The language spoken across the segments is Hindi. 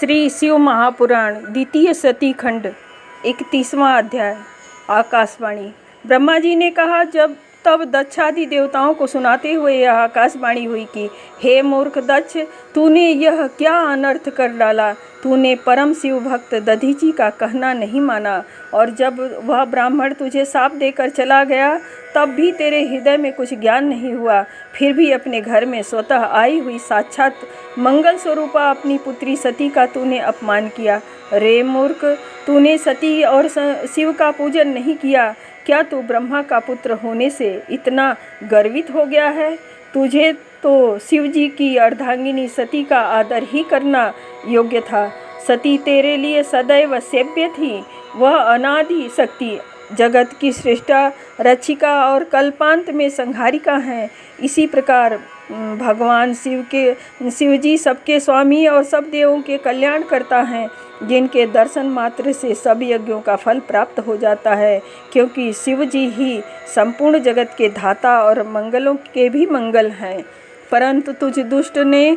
श्री शिव महापुराण द्वितीय सती खंड 31वां अध्याय। आकाशवाणी। ब्रह्मा जी ने कहा, जब तब दक्षादि देवताओं को सुनाते हुए यह आकाशवाणी हुई कि हे मूर्ख दक्ष, तूने यह क्या अनर्थ कर डाला। तूने परम शिव भक्त दधीची का कहना नहीं माना, और जब वह ब्राह्मण तुझे शाप देकर चला गया तब भी तेरे हृदय में कुछ ज्ञान नहीं हुआ। फिर भी अपने घर में स्वतः आई हुई साक्षात मंगल स्वरूपा अपनी पुत्री सती का तूने अपमान किया। रे मूर्ख, तूने सती और शिव का पूजन नहीं किया। क्या तू ब्रह्मा का पुत्र होने से इतना गर्वित हो गया है? तुझे तो शिव जी की अर्धांगिनी सती का आदर ही करना योग्य था। सती तेरे लिए सदैव सेव्य थी। वह अनादि शक्ति, जगत की श्रेष्ठा, रक्षिका और कल्पांत में संहारिका हैं। इसी प्रकार भगवान शिव जी सबके स्वामी और सब देवों के कल्याण करता है, जिनके दर्शन मात्र से सब यज्ञों का फल प्राप्त हो जाता है, क्योंकि शिव जी ही संपूर्ण जगत के धाता और मंगलों के भी मंगल हैं। परंतु तुझ दुष्ट ने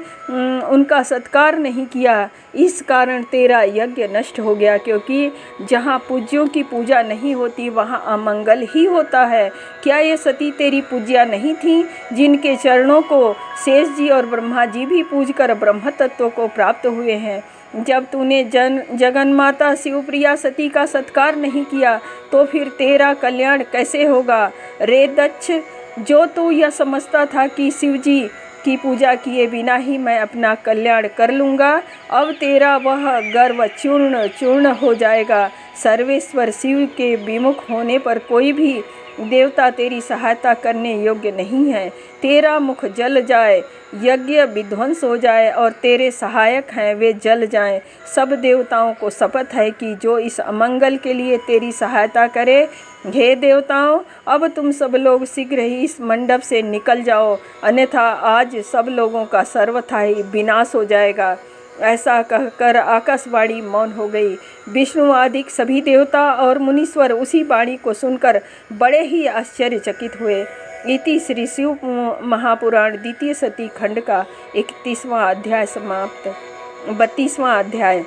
उनका सत्कार नहीं किया, इस कारण तेरा यज्ञ नष्ट हो गया। क्योंकि जहाँ पूज्यों की पूजा नहीं होती वहाँ अमंगल ही होता है। क्या ये सती तेरी पूज्या नहीं थी, जिनके चरणों को शेष जी और ब्रह्मा जी भी पूजकर ब्रह्म तत्व को प्राप्त हुए हैं? जब तूने जगन्माता शिवप्रिया सती का सत्कार नहीं किया तो फिर तेरा कल्याण कैसे होगा? रे दक्ष, जो तू यह समझता था कि शिव जी की पूजा किए बिना ही मैं अपना कल्याण कर लूँगा, अब तेरा वह गर्व चूर्ण चूर्ण हो जाएगा। सर्वेश्वर शिव के विमुख होने पर कोई भी देवता तेरी सहायता करने योग्य नहीं है। तेरा मुख जल जाए, यज्ञ विध्वंस हो जाए और तेरे सहायक हैं वे जल जाएं। सब देवताओं को शपथ है कि जो इस अमंगल के लिए तेरी सहायता करे। हे देवताओं, अब तुम सब लोग शीघ्र ही इस मंडप से निकल जाओ, अन्यथा आज सब लोगों का सर्वथा ही विनाश हो जाएगा। ऐसा कहकर आकाशवाणी मौन हो गई। विष्णु आदि सभी देवता और मुनीश्वर उसी वाणी को सुनकर बड़े ही आश्चर्यचकित हुए। इति श्री शिव महापुराण द्वितीय सती खंड का 31वां अध्याय समाप्त। 32वां अध्याय।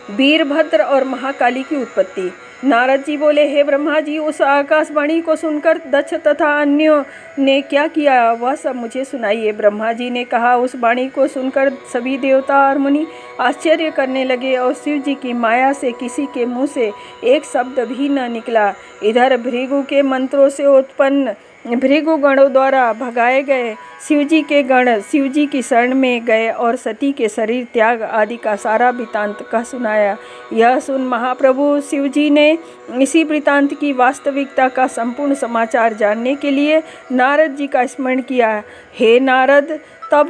वीरभद्र और महाकाली की उत्पत्ति। नारद जी बोले, हे ब्रह्मा जी, उस आकाशवाणी को सुनकर दक्ष तथा अन्यों ने क्या किया वह सब मुझे सुनाइए। ब्रह्मा जी ने कहा, उस वाणी को सुनकर सभी देवता और मुनि आश्चर्य करने लगे और शिव जी की माया से किसी के मुंह से एक शब्द भी न निकला। इधर भृगु के मंत्रों से उत्पन्न भृगु गणों द्वारा भगाए गए शिव जी के गण शिव जी की शरण में गए और सती के शरीर त्याग आदि का सारा वृतांत कह सुनाया। यह सुन महाप्रभु शिव जी ने इसी वृतांत की वास्तविकता का संपूर्ण समाचार जानने के लिए नारद जी का स्मरण किया। हे नारद, तब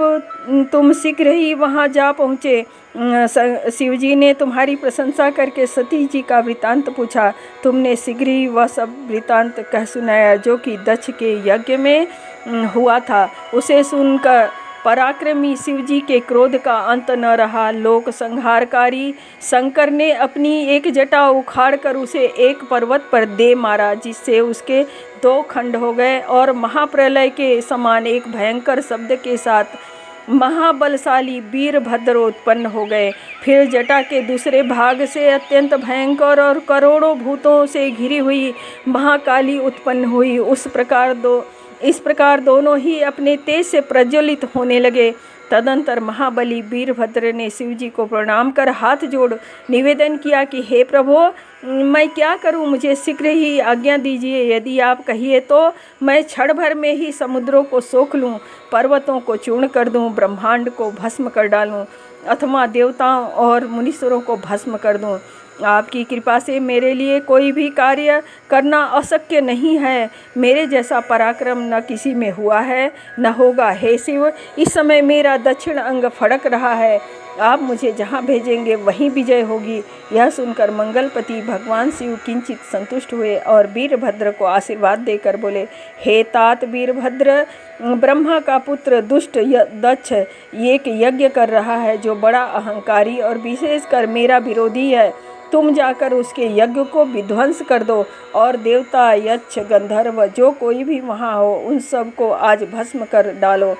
तुम शीघ्र ही वहाँ जा पहुँचे। शिव जी ने तुम्हारी प्रशंसा करके सती जी का वृतांत पूछा। तुमने शीघ्र ही वह सब वृतांत कह सुनाया जो कि दक्ष के यज्ञ में हुआ था। उसे सुनकर पराक्रमी शिव जी के क्रोध का अंत न रहा। लोक संहारकारी शंकर ने अपनी एक जटा उखाड़कर उसे एक पर्वत पर दे मारा, जिससे उसके 2 खंड हो गए और महाप्रलय के समान एक भयंकर शब्द के साथ महाबलशाली वीरभद्र उत्पन्न हो गए। फिर जटा के दूसरे भाग से अत्यंत भयंकर और करोड़ों भूतों से घिरी हुई महाकाली उत्पन्न हुई। इस प्रकार दोनों ही अपने तेज से प्रज्वलित होने लगे। तदंतर महाबली वीरभद्र ने शिव जी को प्रणाम कर हाथ जोड़ निवेदन किया कि हे प्रभु, मैं क्या करूं, मुझे शीघ्र ही आज्ञा दीजिए। यदि आप कहिए तो मैं क्षण भर में ही समुद्रों को सोख लूं, पर्वतों को चूर्ण कर दूं, ब्रह्मांड को भस्म कर डालूं, अथवा देवताओं और मुनीश्वरों को भस्म कर दूं। आपकी कृपा से मेरे लिए कोई भी कार्य करना अशक्य नहीं है। मेरे जैसा पराक्रम न किसी में हुआ है न होगा। हे शिव, इस समय मेरा दक्षिण अंग फड़क रहा है। आप मुझे जहाँ भेजेंगे वहीं विजय होगी। यह सुनकर मंगलपति भगवान शिव किंचित संतुष्ट हुए और वीरभद्र को आशीर्वाद देकर बोले, हे तात वीरभद्र, ब्रह्मा का पुत्र दुष्ट दक्ष एक यज्ञ कर रहा है जो बड़ा अहंकारी और विशेषकर मेरा विरोधी है। तुम जाकर उसके यज्ञ को विध्वंस कर दो और देवता, यक्ष, गंधर्व जो कोई भी वहाँ हो उन सब को आज भस्म कर डालो।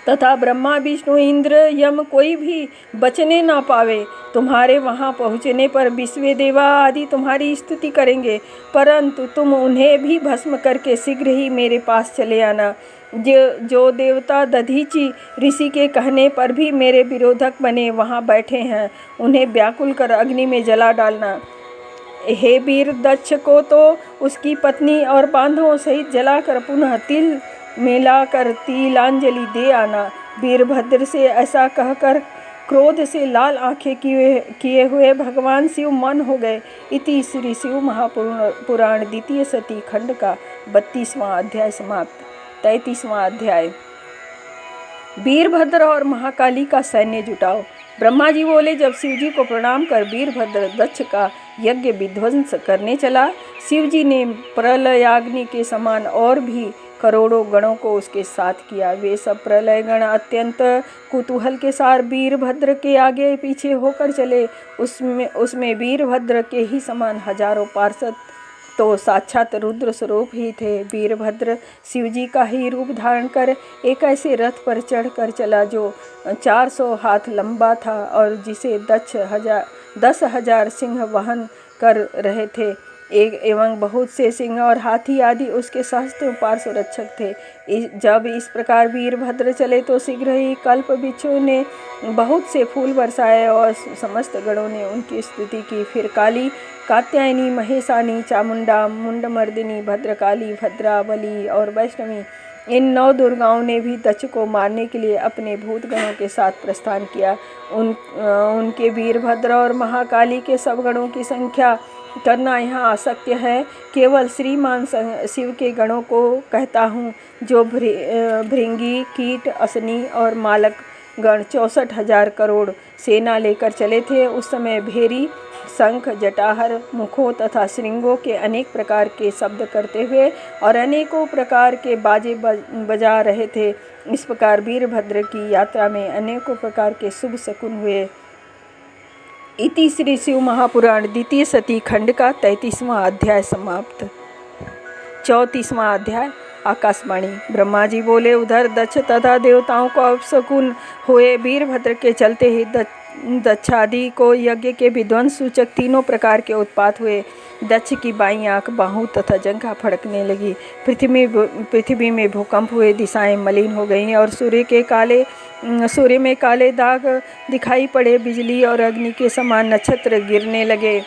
तथा ब्रह्मा विष्णु इंद्र यम कोई भी बचने ना पावे। तुम्हारे वहाँ पहुँचने पर विश्व देवा आदि तुम्हारी स्तुति करेंगे, परंतु तुम उन्हें भी भस्म करके शीघ्र ही मेरे पास चले आना। जो देवता दधीचि ऋषि के कहने पर भी मेरे विरोधक बने वहाँ बैठे हैं, उन्हें व्याकुल कर अग्नि में जला डालना। हे वीर दक्ष को तो उसकी पत्नी और बांधवों सहित जलाकर पुनः तिल मिलाकर तिलांजलि दे आना। वीरभद्र से ऐसा कहकर क्रोध से लाल आंखें किए हुए भगवान शिव मन हो गए। इति श्री शिव महापुराण द्वितीय सती खंड का 32वां अध्याय समाप्त। 33वां अध्याय। वीरभद्र और महाकाली का सैन्य जुटाओ। ब्रह्मा जी बोले, जब शिवजी को प्रणाम कर वीरभद्र दक्ष का यज्ञ विध्वंस करने चला, शिवजी ने प्रलयाग्नि के समान और भी करोड़ों गणों को उसके साथ किया। वे सब प्रलय गण अत्यंत कुतूहल के साथ वीरभद्र के आगे पीछे होकर चले। उसमें वीरभद्र के ही समान हजारों पार्षद तो साक्षात रुद्र स्वरूप ही थे। वीरभद्र शिवजी का ही रूप धारण कर एक ऐसे रथ पर चढ़कर चला जो 400 हाथ लंबा था और जिसे 10,000 सिंह वहन कर रहे थे। एवं बहुत से सिंह और हाथी आदि उसके सहस्त्रों पार्श्व रक्षक थे। जब इस प्रकार वीरभद्र चले तो शीघ्र ही कल्प वृक्षों ने बहुत से फूल बरसाए और समस्त गणों ने उनकी स्तुति की। फिर काली, कात्यायनी, महेशानी, चामुंडा, मुंडमर्दिनी, भद्रकाली, भद्रावली और वैष्णवी, इन 9 दुर्गाओं ने भी दक्ष को मारने के लिए अपने भूतगणों के साथ प्रस्थान किया। उनके वीरभद्र और महाकाली के सब गणों की संख्या करना यहाँ अशक्य है। केवल श्रीमान शिव के गणों को कहता हूँ, जो भृंगी, कीट, असनी और मालक गण 64,000 करोड़ सेना लेकर चले थे। उस समय भेरी, शंख, जटाहर, मुखों तथा श्रृंगों के अनेक प्रकार के शब्द करते हुए और अनेकों प्रकार के बाजे बजा रहे थे। इस प्रकार वीरभद्र की यात्रा में अनेकों प्रकार के शुभ शकुन हुए। इति श्री शिव महापुराण द्वितीय सती खंड का 33वां अध्याय समाप्त। 34वां अध्याय। आकाशवाणी। ब्रह्मा जी बोले, उधर दक्ष तथा देवताओं को अपशकुन हुए। वीरभद्र के चलते ही दक्षादि को यज्ञ के विध्वंस सूचक तीनों प्रकार के उत्पात हुए। दक्ष की बाईं आंख, बाहु तथा जंघा फड़कने लगी। पृथ्वी में भूकंप हुए, दिशाएं मलिन हो गईं और सूर्य में काले दाग दिखाई पड़े। बिजली और अग्नि के समान नक्षत्र गिरने लगे।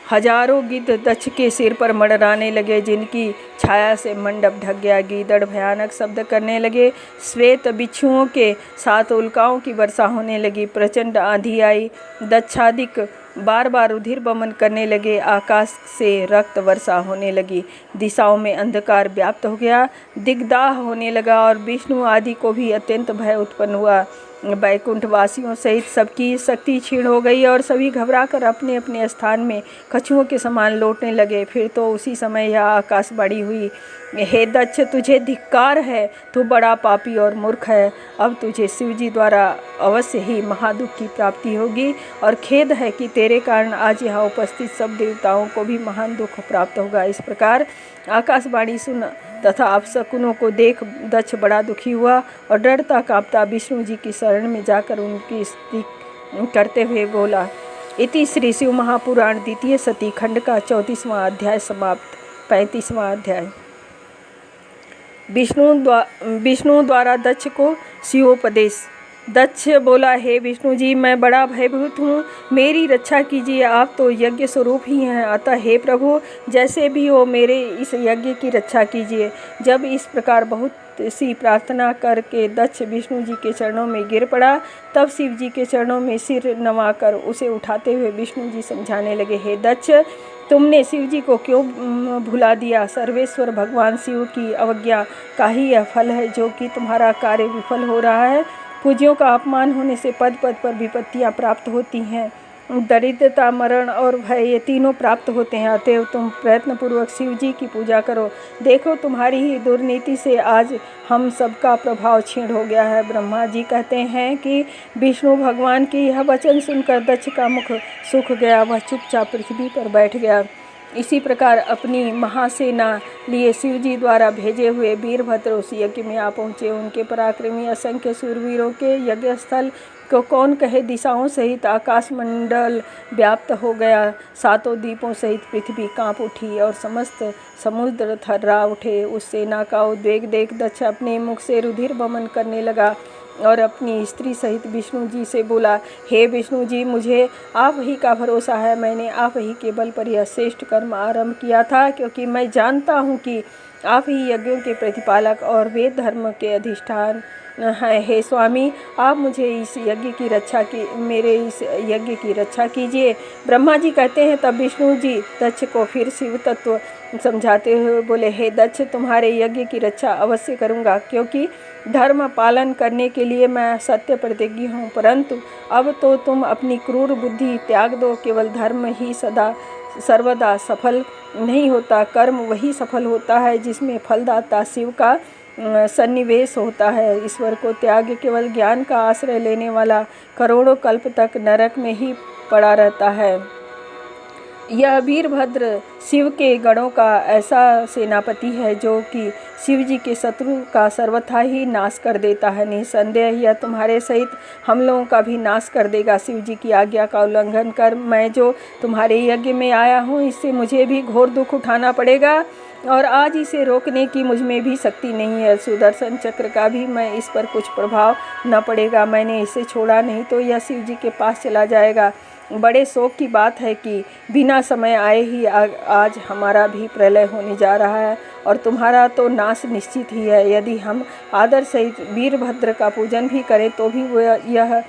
हजारों गिद्ध दक्ष के सिर पर मंडराने लगे, जिनकी छाया से मंडप ढक गया। गीदड़ भयानक शब्द करने लगे। श्वेत बिच्छुओं के साथ उल्काओं की वर्षा होने लगी। प्रचंड आंधी आई। दक्षादिक बार बार रुधिर बमन करने लगे। आकाश से रक्त वर्षा होने लगी। दिशाओं में अंधकार व्याप्त हो गया। दिग्दाह होने लगा और विष्णु आदि को भी अत्यंत भय उत्पन्न हुआ। बैकुंठ वासियों सहित सबकी शक्ति क्षीण हो गई और सभी घबराकर अपने अपने स्थान में कछुओं के समान लौटने लगे। फिर तो उसी समय यह आकाशवाणी हुई, हे दक्ष, तुझे धिक्कार है, तू बड़ा पापी और मूर्ख है। अब तुझे शिवजी द्वारा अवश्य ही महादुख की प्राप्ति होगी और खेद है कि तेरे कारण आज यहाँ उपस्थित सब देवताओं को भी महान दुख प्राप्त होगा। इस प्रकार आकाशवाणी सुन तथा अपशकुनों को देख दक्ष बड़ा दुखी हुआ और डरता कांपता विष्णु जी की शरण में जाकर उनकी स्तुति करते हुए बोला। इति श्री शिव महापुराण द्वितीय सती खंड का 34वां अध्याय समाप्त। 35वां अध्याय। विष्णु द्वारा दक्ष को शिवोपदेश। दक्ष बोला, हे विष्णु जी, मैं बड़ा भयभीत हूँ, मेरी रक्षा कीजिए। आप तो यज्ञ स्वरूप ही हैं, अतः हे प्रभु, जैसे भी हो मेरे इस यज्ञ की रक्षा कीजिए। जब इस प्रकार बहुत सी प्रार्थना करके दक्ष विष्णु जी के चरणों में गिर पड़ा, तब शिव जी के चरणों में सिर नवाकर उसे उठाते हुए विष्णु जी समझाने लगे, हे दक्ष, तुमने शिव जी को क्यों भुला दिया? सर्वेश्वर भगवान शिव की अवज्ञा का ही यह फल है जो कि तुम्हारा कार्य विफल हो रहा है। पूज्यों का अपमान होने से पद पद पर विपत्तियां प्राप्त होती हैं। दरिद्रता, मरण और भय, ये तीनों प्राप्त होते हैं। अतएव तुम प्रयत्नपूर्वक शिव जी की पूजा करो। देखो, तुम्हारी ही दुर्नीति से आज हम सबका प्रभाव क्षीण हो गया है। ब्रह्मा जी कहते हैं कि विष्णु भगवान की यह वचन सुनकर दक्ष का मुख सूख गया। वह चुपचाप पृथ्वी पर बैठ गया। इसी प्रकार अपनी महासेना लिए शिवजी द्वारा भेजे हुए वीरभद्र उस यज्ञ में आ पहुँचे। उनके पराक्रमी असंख्य सूरवीरों के यज्ञ स्थल को कौन कहे, दिशाओं सहित आकाश मंडल व्याप्त हो गया। सातों द्वीपों सहित पृथ्वी कांप उठी और समस्त समुद्र थर्रा उठे। उस सेना का उद्वेग देख दक्ष अपने मुख से रुधिर वमन करने लगा और अपनी स्त्री सहित विष्णु जी से बोला, हे विष्णु जी, मुझे आप ही का भरोसा है। मैंने आप ही के बल पर यह श्रेष्ठ कर्म आरंभ किया था, क्योंकि मैं जानता हूँ कि आप ही यज्ञों के प्रतिपालक और वेद धर्म के अधिष्ठान हैं। हे स्वामी, आप मुझे इस यज्ञ की रक्षा की मेरे इस यज्ञ की रक्षा कीजिए। ब्रह्मा जी कहते हैं, तब विष्णु जी दक्ष को फिर शिव तत्व समझाते हुए बोले, हे दक्ष, तुम्हारे यज्ञ की रक्षा अवश्य करूँगा, क्योंकि धर्म पालन करने के लिए मैं सत्य प्रतिज्ञ हूँ। परंतु अब तो तुम अपनी क्रूर बुद्धि त्याग दो। केवल धर्म ही सदा सर्वदा सफल नहीं होता, कर्म वही सफल होता है जिसमें फलदाता शिव का सन्निवेश होता है। ईश्वर को त्याग केवल ज्ञान का आश्रय लेने वाला करोड़ों कल्प तक नरक में ही पड़ा रहता है। यह वीरभद्र शिव के गणों का ऐसा सेनापति है जो कि शिव जी के शत्रु का सर्वथा ही नाश कर देता है। निसंदेह यह तुम्हारे सहित हम लोगों का भी नाश कर देगा। शिव जी की आज्ञा का उल्लंघन कर मैं जो तुम्हारे यज्ञ में आया हूँ, इससे मुझे भी घोर दुख उठाना पड़ेगा और आज इसे रोकने की मुझ में भी शक्ति नहीं है। सुदर्शन चक्र का भी मैं इस पर कुछ प्रभाव न पड़ेगा। मैंने इसे छोड़ा नहीं तो यह शिव जी के पास चला जाएगा। बड़े शोक की बात है कि बिना समय आए ही आज हमारा भी प्रलय होने जा रहा है और तुम्हारा तो नाश निश्चित ही है। यदि हम आदर सहित वीरभद्र का पूजन भी करें तो भी यह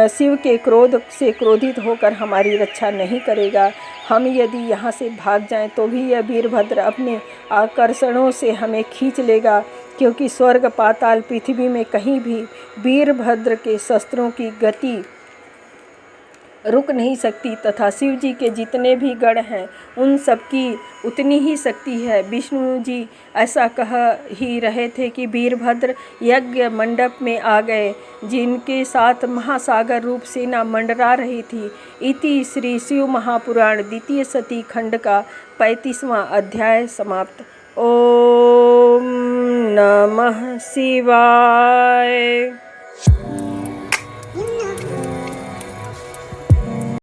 शिव के क्रोध से क्रोधित होकर हमारी रक्षा नहीं करेगा। हम यदि यहाँ से भाग जाएं तो भी यह वीरभद्र अपने आकर्षणों से हमें खींच लेगा, क्योंकि स्वर्ग पाताल पृथ्वी में कहीं भी वीरभद्र के शस्त्रों की गति रुक नहीं सकती तथा शिव जी के जितने भी गण हैं उन सबकी उतनी ही शक्ति है। विष्णु जी ऐसा कह ही रहे थे कि वीरभद्र यज्ञ मंडप में आ गए, जिनके साथ महासागर रूप सेना मंडरा रही थी। इति श्री शिव महापुराण द्वितीय सती खंड का 35वां अध्याय समाप्त। ओम नमः शिवाय।